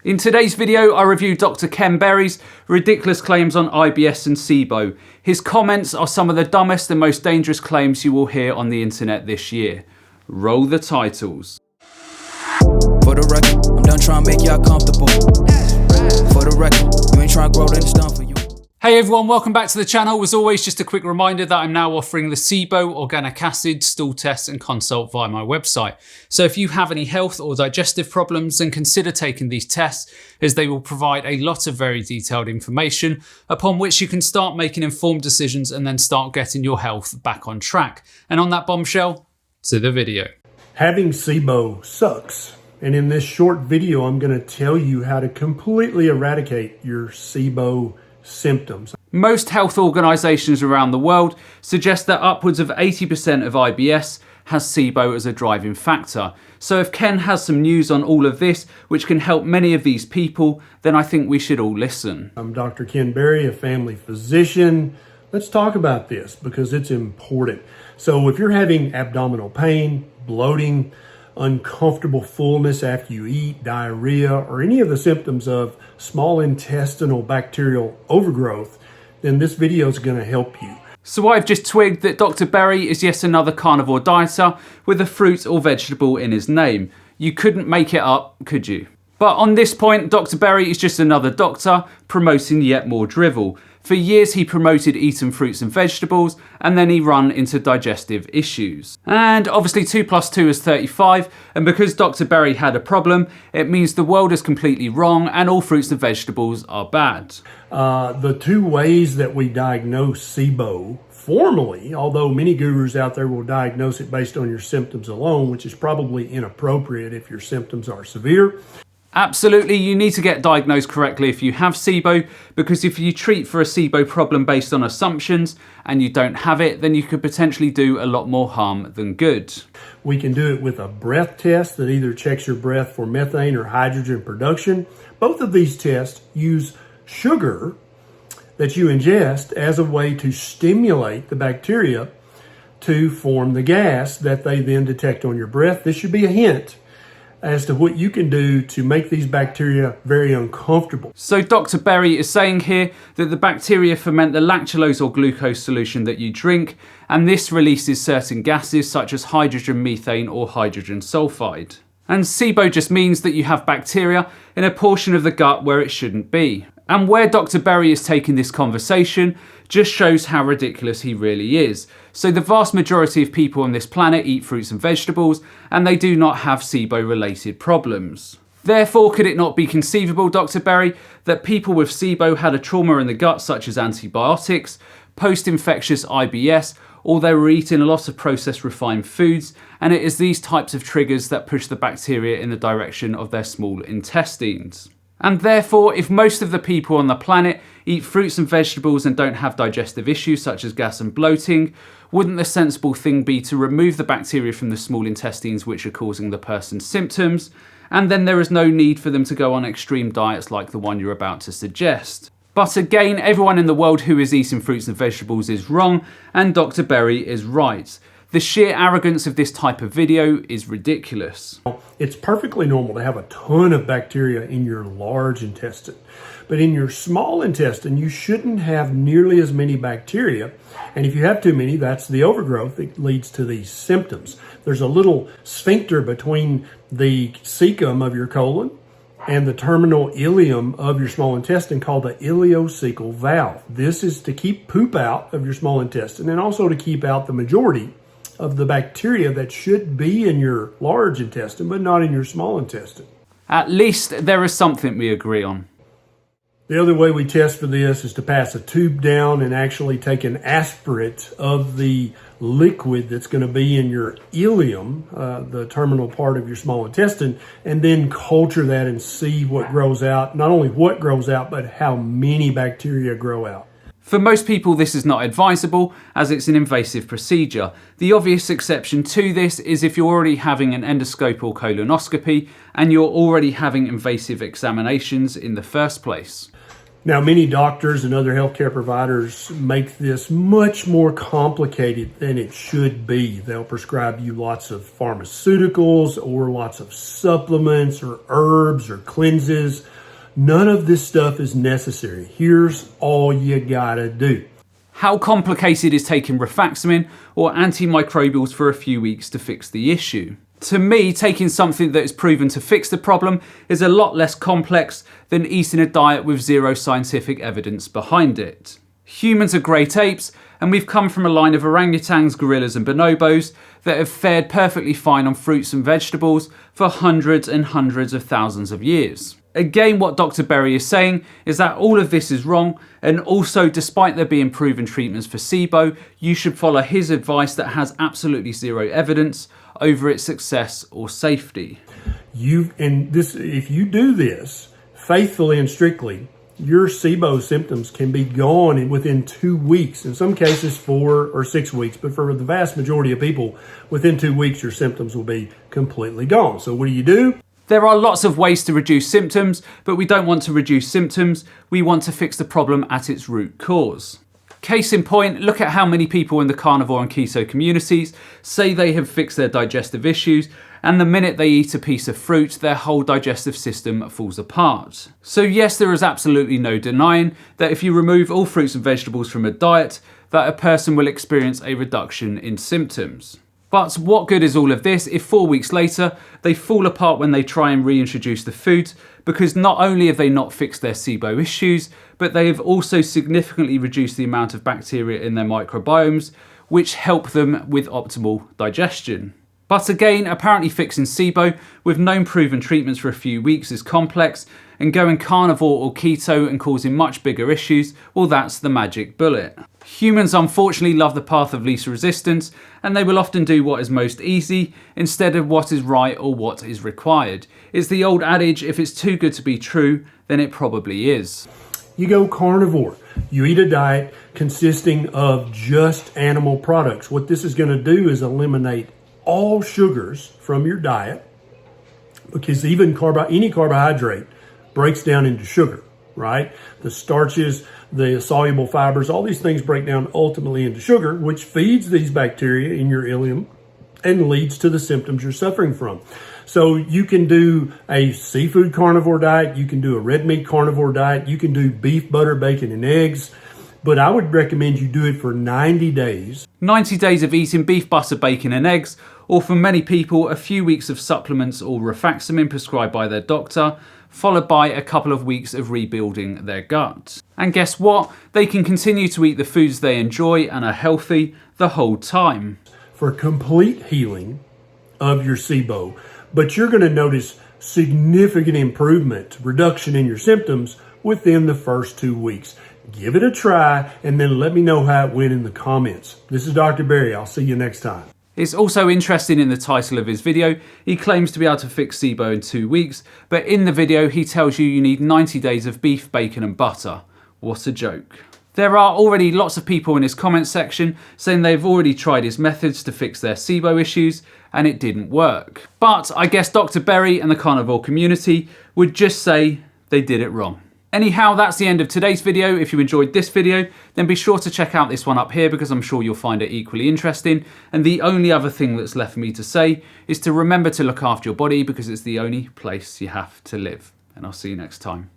In today's video, I review Dr. Ken Berry's ridiculous claims on IBS and SIBO. His comments are some of the dumbest and most dangerous claims you will hear on the internet this year. Roll the titles. For the record, I'm done trying to make y'all comfortable. For the record, you ain't trying to grow, then it's done for you. Hey everyone, welcome back to the channel. As always, just a quick reminder that I'm now offering the SIBO organic acid stool test and consult via my website. So if you have any health or digestive problems, then consider taking these tests, as they will provide a lot of very detailed information upon which you can start making informed decisions and then start getting your health back on track. And on that bombshell, to the video. Having SIBO sucks. And in this short video, I'm going to tell you how to completely eradicate your SIBO symptoms. Most health organisations around the world suggest that upwards of 80% of IBS has SIBO as a driving factor. So if Ken has some news on all of this, which can help many of these people, then I think we should all listen. I'm Dr. Ken Berry, a family physician. Let's talk about this because it's important. So if you're having abdominal pain, bloating, uncomfortable fullness after you eat, diarrhea, or any of the symptoms of small intestinal bacterial overgrowth, then this video is going to help you. So I've just twigged that Dr. Berry is yet another carnivore dieter with a fruit or vegetable in his name. You couldn't make it up, could you? But on this point, Dr. Berry is just another doctor promoting yet more drivel. For years he promoted eating fruits and vegetables, and then he run into digestive issues. And obviously 2 + 2 is 35, and because Dr. Berry had a problem, it means the world is completely wrong and all fruits and vegetables are bad. The two ways that we diagnose SIBO formally, although many gurus out there will diagnose it based on your symptoms alone, which is probably inappropriate if your symptoms are severe. Absolutely, you need to get diagnosed correctly if you have SIBO, because if you treat for a SIBO problem based on assumptions and you don't have it, then you could potentially do a lot more harm than good. We can do it with a breath test that either checks your breath for methane or hydrogen production. Both of these tests use sugar that you ingest as a way to stimulate the bacteria to form the gas that they then detect on your breath. This should be a hint as to what you can do to make these bacteria very uncomfortable. So Dr. Berry is saying here that the bacteria ferment the lactulose or glucose solution that you drink, and this releases certain gases such as hydrogen methane or hydrogen sulfide. And SIBO just means that you have bacteria in a portion of the gut where it shouldn't be. And where Dr. Berry is taking this conversation just shows how ridiculous he really is. So the vast majority of people on this planet eat fruits and vegetables, and they do not have SIBO related problems. Therefore, could it not be conceivable, Dr. Berry, that people with SIBO had a trauma in the gut such as antibiotics, post-infectious IBS, or they were eating a lot of processed refined foods, and it is these types of triggers that push the bacteria in the direction of their small intestines. And therefore, if most of the people on the planet eat fruits and vegetables and don't have digestive issues such as gas and bloating, wouldn't the sensible thing be to remove the bacteria from the small intestines which are causing the person's symptoms? And then there is no need for them to go on extreme diets like the one you're about to suggest. But again, everyone in the world who is eating fruits and vegetables is wrong, and Dr. Berry is right. The sheer arrogance of this type of video is ridiculous. It's perfectly normal to have a ton of bacteria in your large intestine. But in your small intestine, you shouldn't have nearly as many bacteria. And if you have too many, that's the overgrowth that leads to these symptoms. There's a little sphincter between the cecum of your colon and the terminal ileum of your small intestine called the ileocecal valve. This is to keep poop out of your small intestine and also to keep out the majority of the bacteria that should be in your large intestine, but not in your small intestine. At least there is something we agree on. The other way we test for this is to pass a tube down and actually take an aspirate of the liquid that's going to be in your ileum, the terminal part of your small intestine, and then culture that and see what grows out. Not only what grows out, but how many bacteria grow out. For most people, this is not advisable as it's an invasive procedure. The obvious exception to this is if you're already having an endoscope or colonoscopy and you're already having invasive examinations in the first place. Now, many doctors and other healthcare providers make this much more complicated than it should be. They'll prescribe you lots of pharmaceuticals or lots of supplements or herbs or cleanses None of this stuff is necessary. Here's all you gotta do. How complicated is taking rifaximin or antimicrobials for a few weeks to fix the issue? To me, taking something that is proven to fix the problem is a lot less complex than eating a diet with zero scientific evidence behind it. Humans are great apes, and we've come from a line of orangutans, gorillas and bonobos that have fared perfectly fine on fruits and vegetables for hundreds and hundreds of thousands of years. Again, what Dr. Berry is saying is that all of this is wrong, and also, despite there being proven treatments for SIBO, you should follow his advice that has absolutely zero evidence over its success or safety. If you do this faithfully and strictly, your SIBO symptoms can be gone within 2 weeks. In some cases, 4 or 6 weeks, but for the vast majority of people, within 2 weeks, your symptoms will be completely gone. So what do? There are lots of ways to reduce symptoms, but we don't want to reduce symptoms. We want to fix the problem at its root cause. Case in point, look at how many people in the carnivore and keto communities say they have fixed their digestive issues, and the minute they eat a piece of fruit, their whole digestive system falls apart. So yes, there is absolutely no denying that if you remove all fruits and vegetables from a diet, that a person will experience a reduction in symptoms. But what good is all of this if 4 weeks later they fall apart when they try and reintroduce the food, because not only have they not fixed their SIBO issues, but they have also significantly reduced the amount of bacteria in their microbiomes, which help them with optimal digestion. But again, apparently fixing SIBO with known proven treatments for a few weeks is complex, and going carnivore or keto and causing much bigger issues, well, that's the magic bullet. Humans unfortunately love the path of least resistance, and they will often do what is most easy instead of what is right or what is required. It's the old adage, if it's too good to be true, then it probably is. You go carnivore. You eat a diet consisting of just animal products. What this is going to do is eliminate all sugars from your diet, because even any carbohydrate breaks down into sugar, right? The starches, the soluble fibers, all these things break down ultimately into sugar, which feeds these bacteria in your ileum and leads to the symptoms you're suffering from. So you can do a seafood carnivore diet, you can do a red meat carnivore diet, you can do beef, butter, bacon, and eggs, but I would recommend you do it for 90 days. 90 days of eating beef, butter, bacon and eggs, or for many people, a few weeks of supplements or rifaximin prescribed by their doctor, followed by a couple of weeks of rebuilding their gut. And guess what? They can continue to eat the foods they enjoy and are healthy the whole time. For complete healing of your SIBO, but you're going to notice significant improvement, reduction in your symptoms within the first 2 weeks. Give it a try and then let me know how it went in the comments. This is Dr. Berry. I'll see you next time. It's also interesting in the title of his video, he claims to be able to fix SIBO in 2 weeks, but in the video he tells you need 90 days of beef, bacon and butter. What a joke. There are already lots of people in his comment section saying they've already tried his methods to fix their SIBO issues and it didn't work. But I guess Dr. Berry and the carnivore community would just say they did it wrong. Anyhow, that's the end of today's video. If you enjoyed this video, then be sure to check out this one up here because I'm sure you'll find it equally interesting. And the only other thing that's left for me to say is to remember to look after your body because it's the only place you have to live. And I'll see you next time.